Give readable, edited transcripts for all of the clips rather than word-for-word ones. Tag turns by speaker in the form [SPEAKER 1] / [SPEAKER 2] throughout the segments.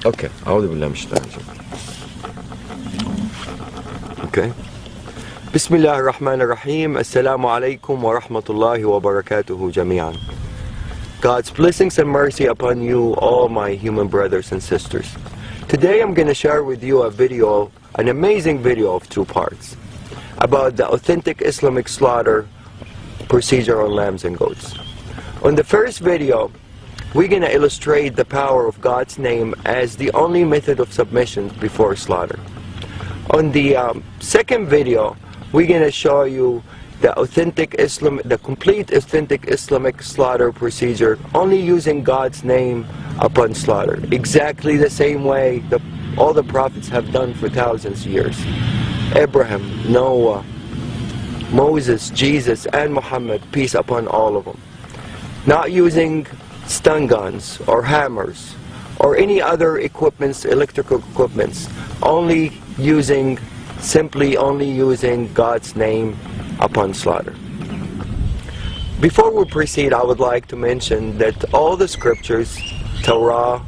[SPEAKER 1] Okay. أعوذ بالله من الشيطان الرجيم. Okay. بسم الله الرحمن الرحيم. السلام عليكم ورحمة الله وبركاته جميعا. God's blessings and mercy upon you, all my human brothers and sisters. Today I'm going to share with you a video, an amazing video of 2 parts, about the authentic Islamic slaughter procedure on lambs and goats. On the first video, we're going to illustrate the power of God's name as the only method of submission before slaughter. On the second video, we're going to show you the complete authentic Islamic slaughter procedure, only using God's name upon slaughter, exactly the same way all the prophets have done for thousands of years. Abraham, Noah, Moses, Jesus, and Muhammad, peace upon all of them. Not using stun guns or hammers or any other equipments, electrical equipments, simply only using God's name upon slaughter. Before we proceed, I would like to mention that all the scriptures, Torah,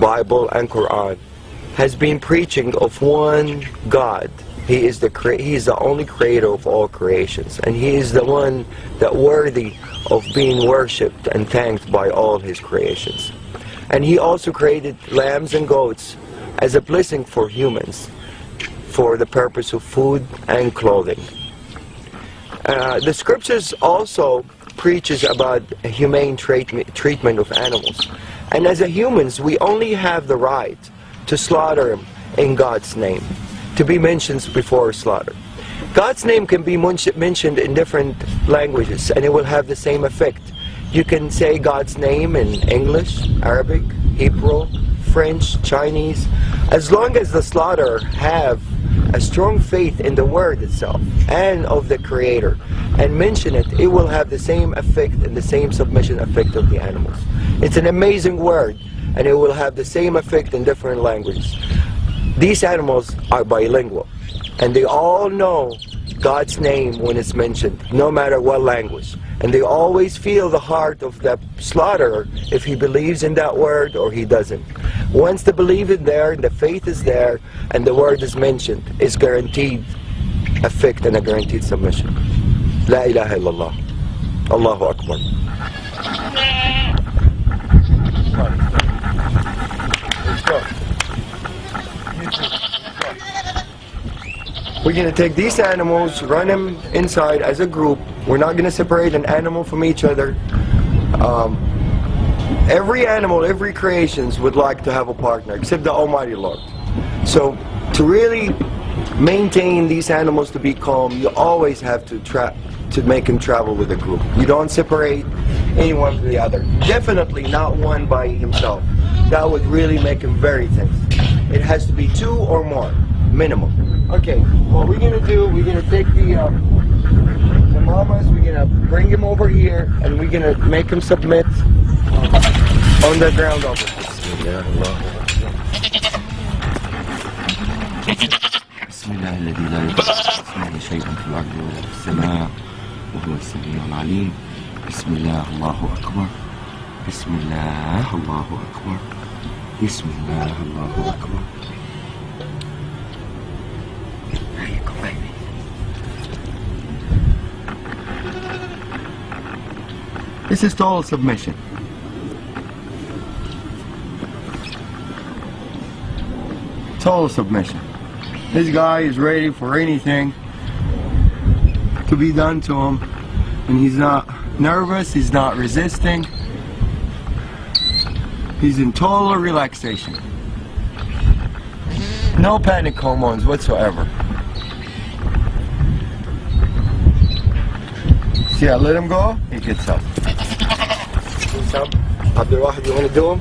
[SPEAKER 1] Bible, and Quran, has been preaching of one God. He is the only creator of all creations, and He is the one that worthy of being worshipped and thanked by all His creations. And He also created lambs and goats as a blessing for humans, for the purpose of food and clothing. The scriptures also preaches about humane treatment of animals. And as humans, we only have the right to slaughter them in God's name, to be mentioned before slaughter. God's name can be mentioned in different languages, and it will have the same effect. You can say God's name in English, Arabic, Hebrew, French, Chinese. As long as the slaughterer have a strong faith in the word itself and of the Creator, and mention it, it will have the same effect and the same submission effect of the animals. It's an amazing word, and it will have the same effect in different languages. These animals are bilingual, and they all know God's name when it's mentioned, no matter what language. And they always feel the heart of the slaughterer if he believes in that word or he doesn't. Once the belief is there, the faith is there, and the word is mentioned, it's guaranteed effect and a guaranteed submission. La ilaha illallah. Allahu Akbar. We're going to take these animals, run them inside as a group. We're not going to separate an animal from each other. Every animal, every creation would like to have a partner, except the Almighty Lord. So to really maintain these animals to be calm, you always have to make them travel with a group. You don't separate anyone from the other. Definitely not one by himself. That would really make him very tense. It has to be 2 or more, minimum. Okay, what we're going to do, we're going to take the mamas, we're going to bring him over here, and we're going to make him submit on the ground over here. بسم الله الذي لا يضر اسمه شيء في الأرض ولا في السماء وهو السميع العليم. بسم الله الله أكبر. بسم الله الله أكبر. بسم الله الله أكبر. This is total submission. Total submission. This guy is ready for anything to be done to him, and he's not nervous, he's not resisting. He's in total relaxation. No panic hormones whatsoever. See, I let him go, he gets up. Abdulwahid, you want to do him?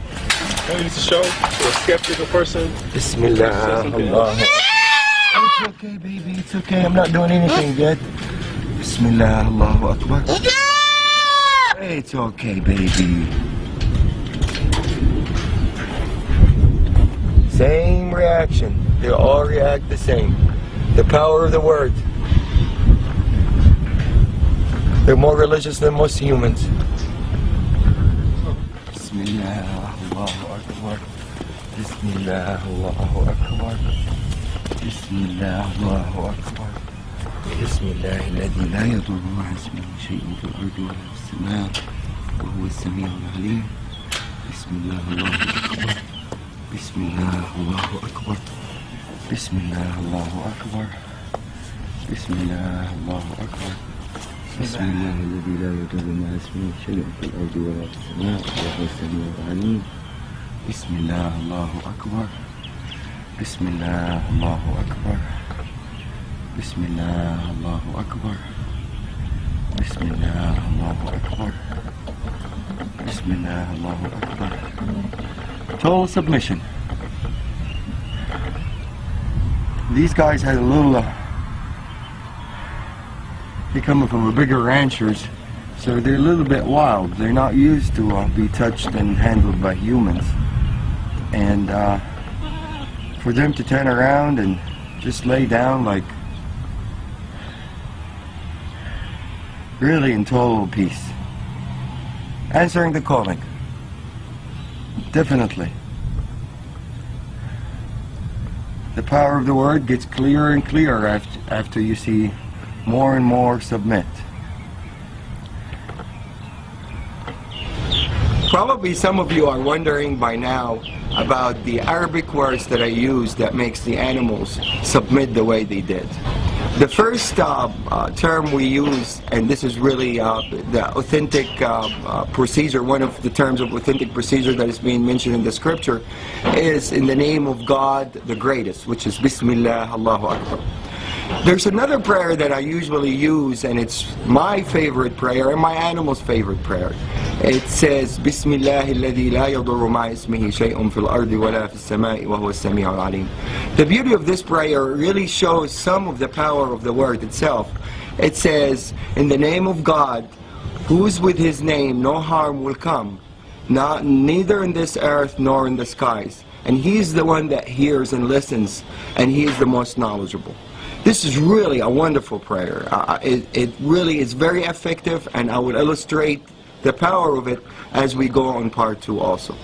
[SPEAKER 2] I need to show to a skeptical person.
[SPEAKER 1] Bismillah. Allah. It's okay, baby. It's okay. I'm not doing anything yet. Bismillah. Allahu Akbar. It's okay, baby. Same reaction. They all react the same. The power of the word. They're more religious than most humans. Bismillah. Allahu Akbar. بسم الله الله أكبر. بسم الله الله أكبر. بسم الله الذي لا يضر مع اسمه شيء في الأرض ولا في السماء وهو السميع العليم. بسم الله الله أكبر. بسم الله الله أكبر. بسم الله الله أكبر. بسم الله الله أكبر. بسم الله الذي لا يضر مع اسمه شيء في الأرض ولا في السماء وهو السميع العليم. بسم الله الله أكبر. بسم الله الله أكبر. بسم الله الله أكبر. بسم الله الله أكبر. بسم الله الله أكبر. Total submission. These guys had a little they're coming from a bigger ranchers, so they're a little bit wild. They're not used to be touched and handled by humans. And for them to turn around and just lay down like really in total peace. Answering the calling. Definitely. The power of the word gets clearer and clearer after you see more and more submit. Probably some of you are wondering by now about the Arabic words that I use that makes the animals submit the way they did. The first term we use, and this is really the authentic procedure, one of the terms of authentic procedure that is being mentioned in the scripture, is in the name of God the greatest, which is Bismillah, Allahu Akbar. There's another prayer that I usually use, and it's my favorite prayer and my animal's favorite prayer. It says, Bismillah alladhi la yadurru ma'a ismihi shay'un fil ardi wa la fis sama'i wa huwa as-sami'u al-alim. The beauty of this prayer really shows some of the power of the word itself. It says, in the name of God, whose with his name no harm will come, neither in this earth nor in the skies. And he's the one that hears and listens, and he is the most knowledgeable. This is really a wonderful prayer. It really is very effective, and I will illustrate the power of it as we go on part 2 also.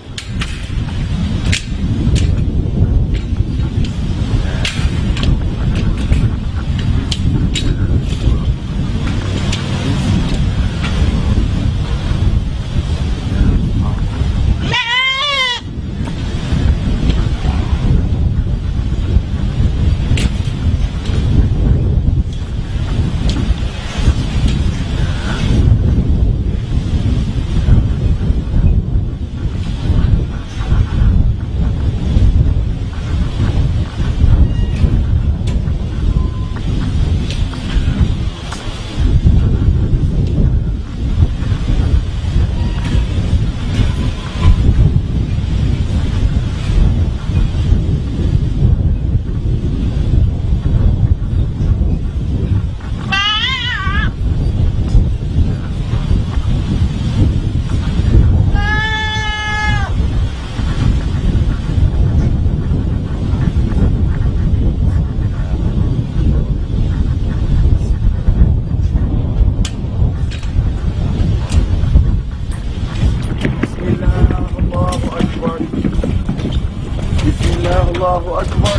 [SPEAKER 1] Allahu Akbar.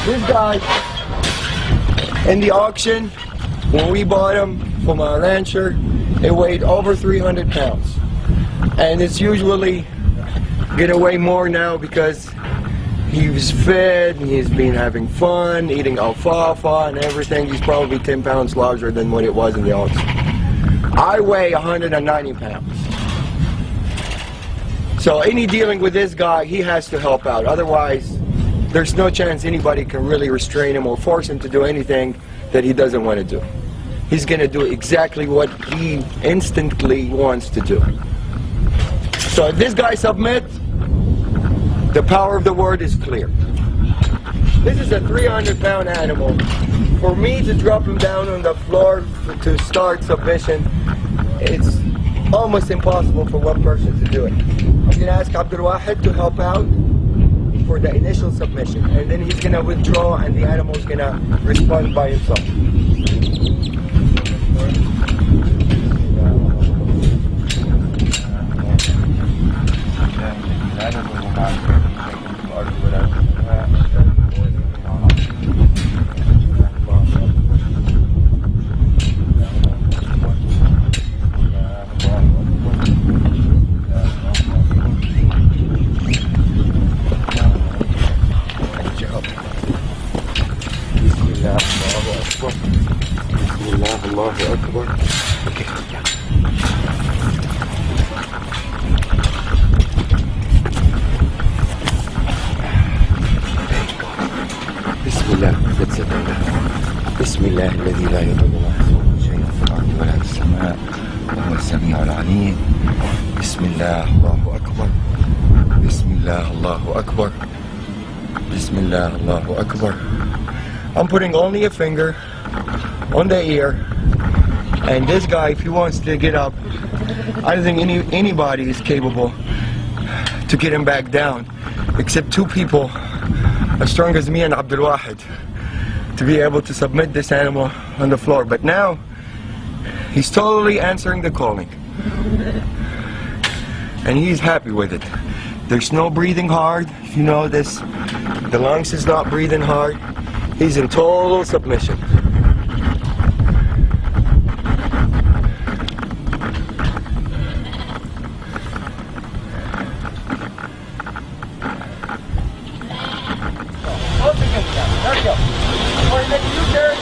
[SPEAKER 1] This guy, in the auction, when we bought him from our rancher, it weighed over 300 pounds. And it's usually gonna weigh more now because he was fed, and he's been having fun, eating alfalfa and everything. He's probably 10 pounds larger than what it was in the auction. I weigh 190 pounds. So any dealing with this guy, he has to help out. Otherwise, there's no chance anybody can really restrain him or force him to do anything that he doesn't want to do. He's going to do exactly what he instantly wants to do. So if this guy submits, the power of the word is clear. This is a 300-pound animal. For me to drop him down on the floor to start submission, it's almost impossible for one person to do it. I'm going to ask Abdul Wahid to help out for the initial submission, and then he's going to withdraw and the animal is going to respond by himself. Bismillah, Allahu Akbar. Bismillah, Allahu Akbar. Okay, yeah. Bismillah, that's it. Bismillah, الذي لا يضر مع اسمه شيء في الأرض ولا في السماء وهو السميع العليم. Bismillah, Allahu Akbar. Bismillah, Allahu Akbar. Bismillah, Allahu Akbar. I'm putting only a finger on the ear, and this guy, if he wants to get up, I don't think anybody is capable to get him back down, except two people as strong as me and Abdul Wahid, to be able to submit this animal on the floor. But now, he's totally answering the calling, and he's happy with it. There's no breathing hard. If you know this, the lungs is not breathing hard. He's in total submission. There we go. Or make a U-turn.